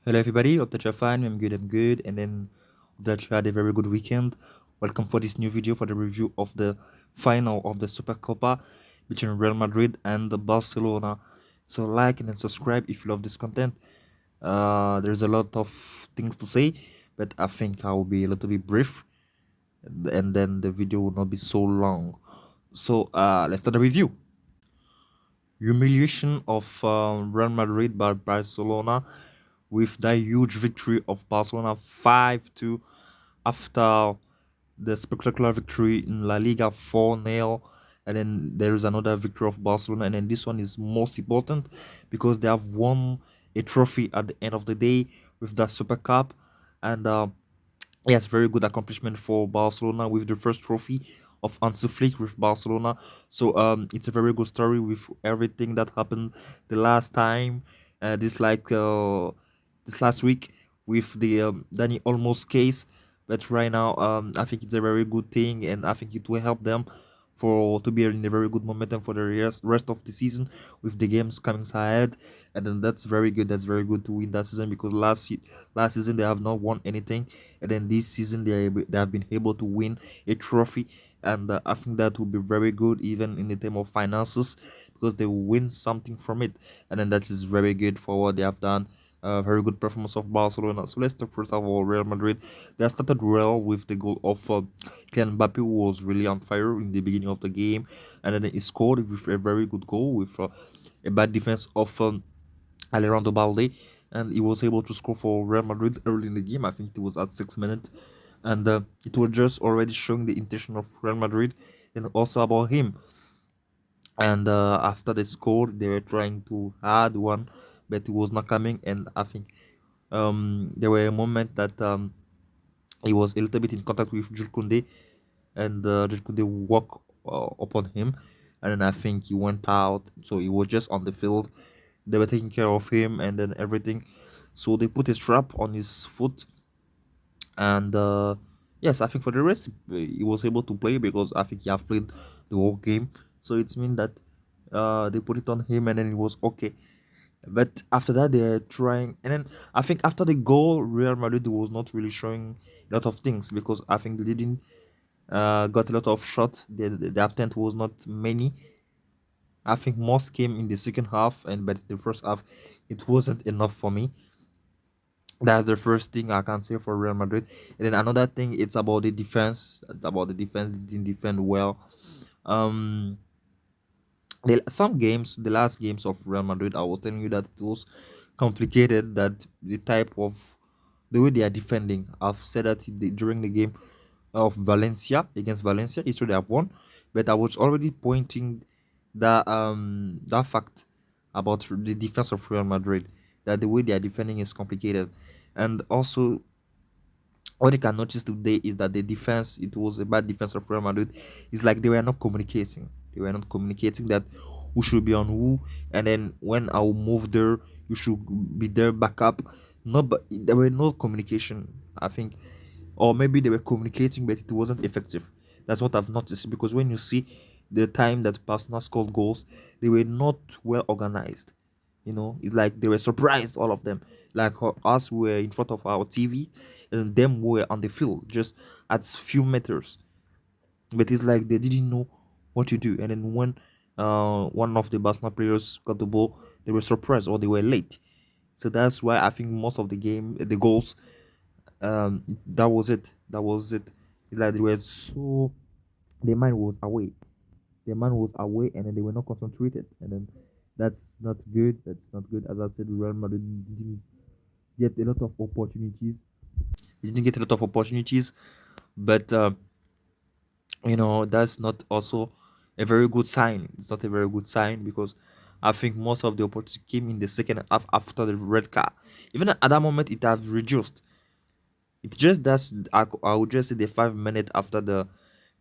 Hello everybody, hope that you're fine. I'm good, and then hope that you had a very good weekend. Welcome for this new video for the review of the final of the Supercopa between Real Madrid and the Barcelona. So like and then subscribe if you love this content. There's a lot of things to say, but I think I will be a little bit brief, and then the video will not be so long. So let's start the review. Humiliation of Real Madrid by Barcelona with that huge victory of Barcelona 5-2 after the spectacular victory in La Liga 4-0. And then there is another victory of Barcelona, and then this one is most important because they have won a trophy at the end of the day with the Super Cup. And yes, very good accomplishment for Barcelona with the first trophy of Hansi Flick with Barcelona. So it's a very good story with everything that happened the last time. This last week with the Danny Olmo's case. But right now, I think it's a very good thing, and I think it will help them for to be in a very good momentum for the rest of the season with the games coming ahead. And then that's very good. That's very good to win that season because last season they have not won anything, and then this season they have been able to win a trophy. And I think that will be very good even in the term of finances because they will win something from it, and then that is very good for what they have done. Very good performance of Barcelona. So let's talk first of all Real Madrid. They started well with the goal of Kylian Mbappe, who was really on fire in the beginning of the game, and then he scored with a very good goal with a bad defense of Alejandro Balde, and he was able to score for Real Madrid early in the game. I think it was at 6 minutes, and it was just already showing the intention of Real Madrid and also about him. And after they scored, they were trying to add one, but it was not coming. And I think there were a moment that he was a little bit in contact with Jules Koundé, and Jules Koundé walked upon him, and then I think he went out. So he was just on the field. They were taking care of him, and then everything. So they put a strap on his foot, and yes, I think for the rest he was able to play because I think he have played the whole game. So it means that they put it on him, and then it was okay. But after that, they're trying, and then I think after the goal, Real Madrid was not really showing a lot of things because I think they didn't got a lot of shots. The attempt was not many. I think most came in the second half, and but the first half, it wasn't enough for me. That's the first thing I can say for Real Madrid. And then another thing, it's about the defense. It's about the defense. They didn't defend well. Um, the last games of Real Madrid, I was telling you that it was complicated. That the way they are defending. I've said that during the game of Valencia against Valencia, it's true they have won, but I was already pointing that fact about the defense of Real Madrid, that the way they are defending is complicated. And also what you can notice today is that the defense, it was a bad defense of Real Madrid. It's like they were not communicating. They were not communicating that who should be on who, and then when I will move there, you should be there backup. No, but there were no communication. I think, or maybe they were communicating, but it wasn't effective. That's what I've noticed because when you see the time that Barcelona scored goals, they were not well organized. It's like they were surprised, all of them. Like us, we were in front of our TV, and them were on the field, just at few meters. But it's like they didn't know what to do. And then when one of the Barcelona players got the ball, they were surprised or they were late. So that's why I think most of the game, the goals, that was it. That was it. It's like they were so their mind was away. Their mind was away, and then they were not concentrated. And then that's not good. That's not good. As I said, Real Madrid didn't get a lot of opportunities. They didn't get a lot of opportunities, but that's not also a very good sign. It's not a very good sign because I think most of the opportunity came in the second half after the red card. Even at that moment, it has reduced. It's just that I would just say the 5 minutes after the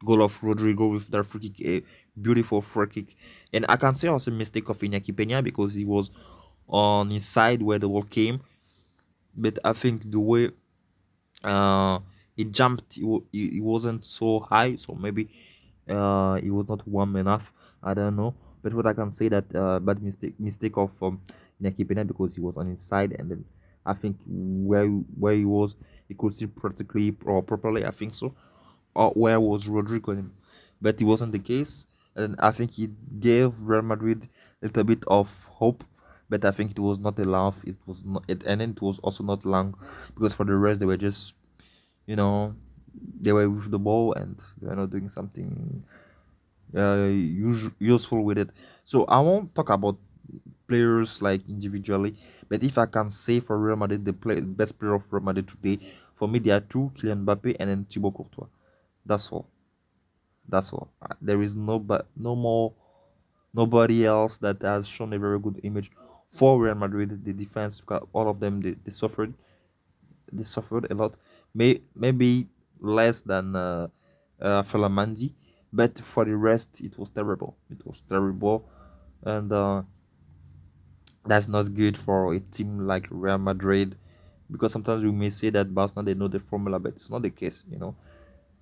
goal of Rodrigo with that free kick, a beautiful free kick. And I can say also a mistake of Iñaki Peña because he was on his side where the ball came. But I think the way he jumped, it wasn't so high, so maybe it was not warm enough. I don't know. But what I can say that bad mistake of Iñaki Peña because he was on his side, and then I think where he was, he could see practically or properly. I think so. Or where was Rodrigo? But it wasn't the case, and I think it gave Real Madrid a little bit of hope. But I think it was not enough. It was not, and then it was also not long, because for the rest they were just, you know, they were with the ball and they were not doing something useful with it. So I won't talk about players like individually, but if I can say for Real Madrid, best player of Real Madrid today, for me there are two: Kylian Mbappe and then Thibaut Courtois. That's all. That's all. There is no more, nobody else that has shown a very good image for Real Madrid. The defense, all of them, they suffered. They suffered a lot. Maybe less than Felamandi, but for the rest, it was terrible. It was terrible, and that's not good for a team like Real Madrid, because sometimes we may say that Barcelona they know the formula, but it's not the case.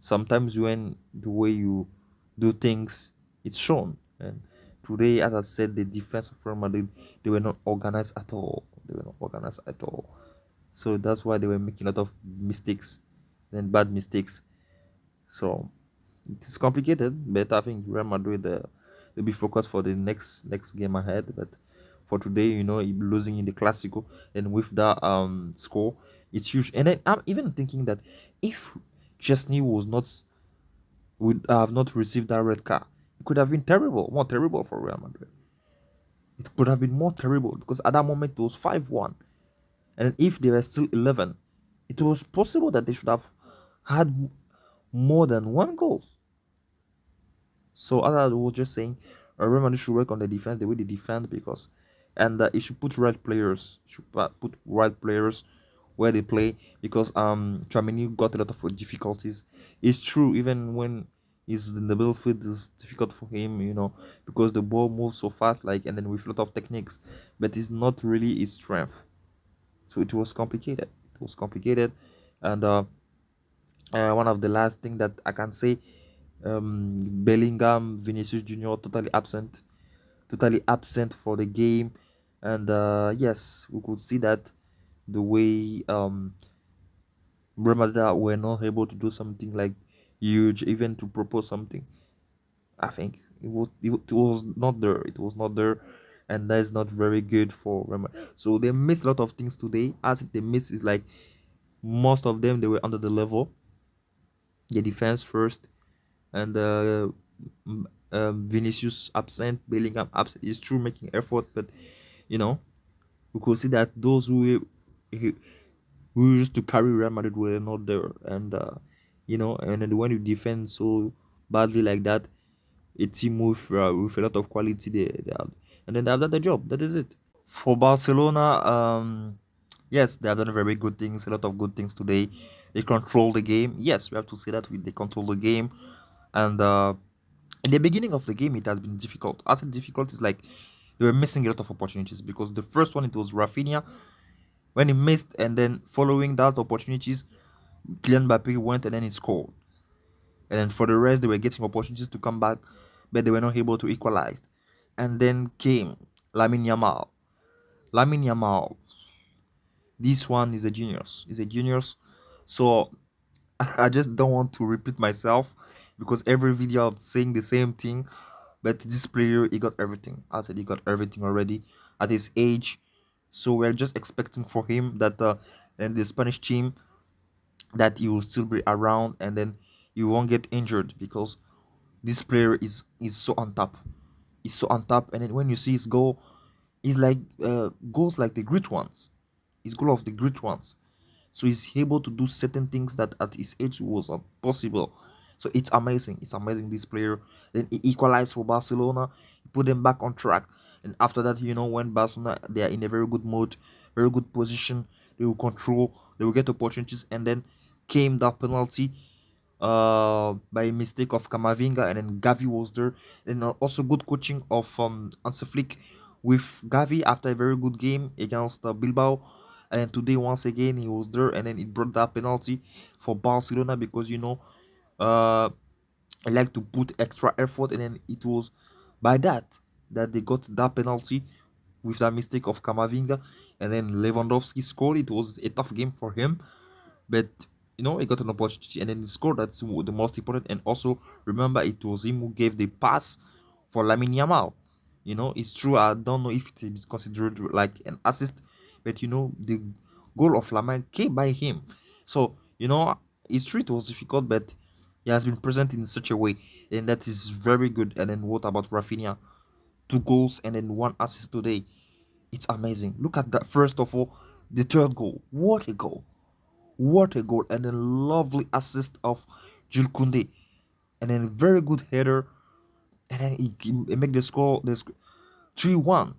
Sometimes when the way you do things, it's shown. And today, as I said, the defense of Real Madrid, they were not organized at all. They were not organized at all. So that's why they were making a lot of mistakes and bad mistakes. So it's complicated, but I think Real Madrid they'll be focused for the next game ahead. But for today, losing in the Clasico, and with that score, it's huge. And then I'm even thinking that if Chesney would have not received that red card, it could have been terrible, more terrible for Real Madrid. It could have been more terrible, because at that moment it was 5-1, and if they were still 11, it was possible that they should have had more than one goal. So as I was just saying, Real Madrid should work on the defense, the way they defend, because and it should put right players, put right players where they play, because Tchouaméni got a lot of difficulties. It's true, even when he's in the midfield, it's difficult for him, because the ball moves so fast, like, and then with a lot of techniques, but it's not really his strength. So it was complicated. It was complicated, and one of the last thing that I can say, Bellingham, Vinicius Junior totally absent for the game, and yes, we could see that the way Real Madrid were not able to do something like huge, even to propose something. I think it was not there. It was not there, and that's not very good for Real Madrid. So they missed a lot of things today. As they missed is like most of them they were under the level. The defense first, and Vinicius absent, Bellingham absent. It's true making effort, but you know we could see that those who used to carry Real Madrid were not there, and and then when you defend so badly like that, a team with a lot of quality, they have, and then they have done the job. That is it. For Barcelona, yes, they have done very good things, a lot of good things today. They control the game. Yes, we have to say that they control the game, and in the beginning of the game, it has been difficult. I said difficult is like they were missing a lot of opportunities, because the first one it was Rafinha when he missed, and then following that opportunities, Kylian Mbappe went and then he scored. And then for the rest, they were getting opportunities to come back, but they were not able to equalize. And then came Lamine Yamal. Lamine Yamal, this one is a genius. He's a genius. So I just don't want to repeat myself, because every video I'm saying the same thing. But this player, he got everything. I said he got everything already at his age. So we're just expecting for him that and the Spanish team, that he will still be around, and then he won't get injured, because this player is so on top. He's so on top, and then when you see his goal, he's like goals like the great ones. His goal of the great ones. So he's able to do certain things that at his age was impossible. So it's amazing. It's amazing, this player. Then he equalized for Barcelona. He put them back on track. And after that, when Barcelona, they are in a very good mode, very good position, they will control, they will get opportunities, and then came that penalty by mistake of Camavinga, and then Gavi was there. And also good coaching of Hansi Flick with Gavi after a very good game against Bilbao. And today once again he was there, and then it brought that penalty for Barcelona, because I like to put extra effort, and then it was by that they got that penalty with that mistake of Kamavinga, and then Lewandowski scored. It was a tough game for him, but he got an opportunity and then he scored. That's the most important. And also remember, it was him who gave the pass for Lamine Yamal. It's true. I don't know if it is considered like an assist, but the goal of Lamine came by him. So it's true it was difficult, but he has been present in such a way, and that is very good. And then what about Rafinha? 2 goals and then 1 assist today. It's amazing. Look at that. First of all, the third goal. What a goal! What a goal! And a lovely assist of Jules Koundé, and then very good header, and then he make the score 3-1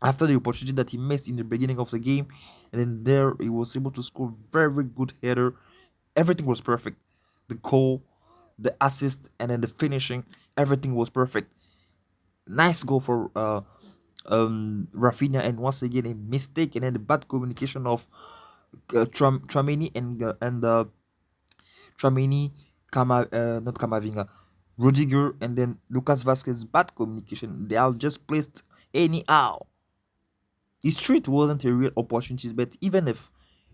after the opportunity that he missed in the beginning of the game, and then there he was able to score very good header. Everything was perfect. The goal, the assist, and then the finishing. Everything was perfect. Nice goal for Rafinha, and once again a mistake and then the bad communication of Tramini and Tramini, not Kamavinga, Rudiger, and then Lucas Vasquez. Bad communication. They are just placed anyhow. It's true it wasn't a real opportunity, but even if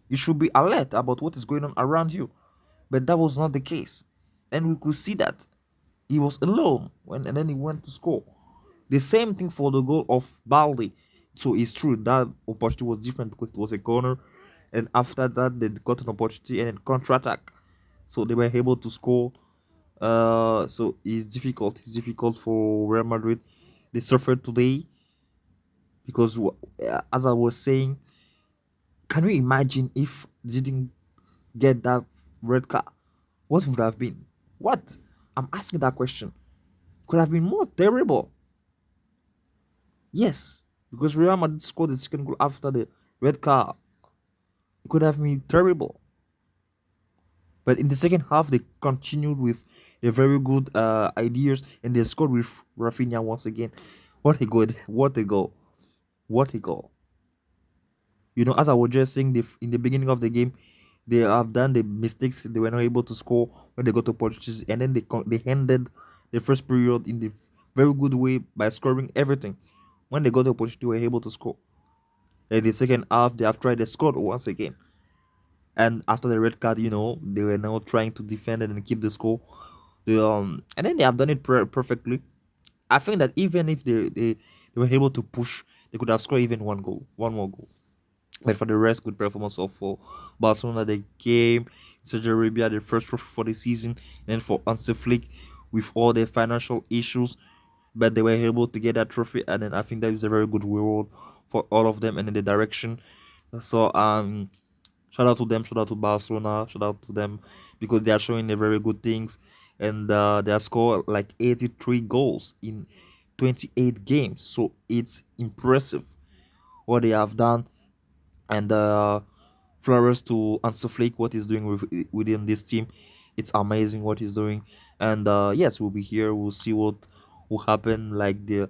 you should be alert about what is going on around you, but that was not the case, and we could see that he was alone and then he went to score. The same thing for the goal of Balde. So it's true that opportunity was different because it was a corner, and after that they got an opportunity and then counter attack, so they were able to score. So it's difficult. It's difficult for Real Madrid. They suffered today because, as I was saying, can you imagine if they didn't get that red card? What would have been? What? I'm asking that question. Could have been more terrible. Yes, because Real Madrid scored the second goal after the red card. It could have been terrible. But in the second half, they continued with a very good ideas, and they scored with Rafinha once again. What a goal! What a goal! What a goal! As I was just saying, in the beginning of the game, they have done the mistakes. They were not able to score when they got opportunities, and then they ended the first period in the very good way by scoring everything. When they got the opportunity, they were able to score. In the second half, they have tried. They scored once again. And after the red card, they were now trying to defend and keep the score. And then they have done it perfectly. I think that even if they were able to push, they could have scored even one more goal. But for the rest, good performance of for Barcelona. They came Saudi Arabia, the first trophy for the season, and for Hansi Flick with all their financial issues, but they were able to get that trophy, and then I think that is a very good reward for all of them and in the direction. So shout out to them, shout out to Barcelona, shout out to them because they are showing a very good things, and they have scored like 83 goals in 28 games. So it's impressive what they have done, and flowers to Hansi Flick what he's doing within this team. It's amazing what he's doing, and yes, we'll be here. We'll see what will happen, like in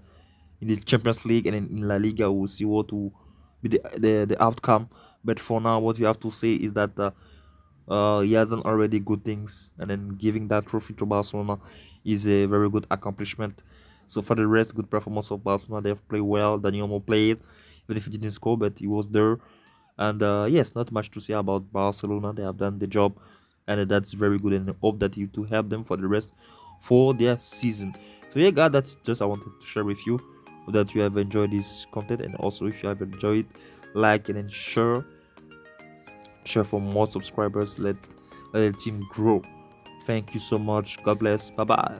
the Champions League and in La Liga. We'll see what will be the outcome. But for now, what we have to say is that he has done already good things, and then giving that trophy to Barcelona is a very good accomplishment. So for the rest, good performance of Barcelona. They've played well. Daniel Mo played, even if he didn't score, but he was there. And yes, not much to say about Barcelona. They have done the job, and that's very good. And I hope that you to help them for the rest for their season. So yeah, guys, that's just I wanted to share with you. Hope that you have enjoyed this content, and also if you have enjoyed, like and then share for more subscribers. Let the team grow. Thank you so much. God bless. Bye bye.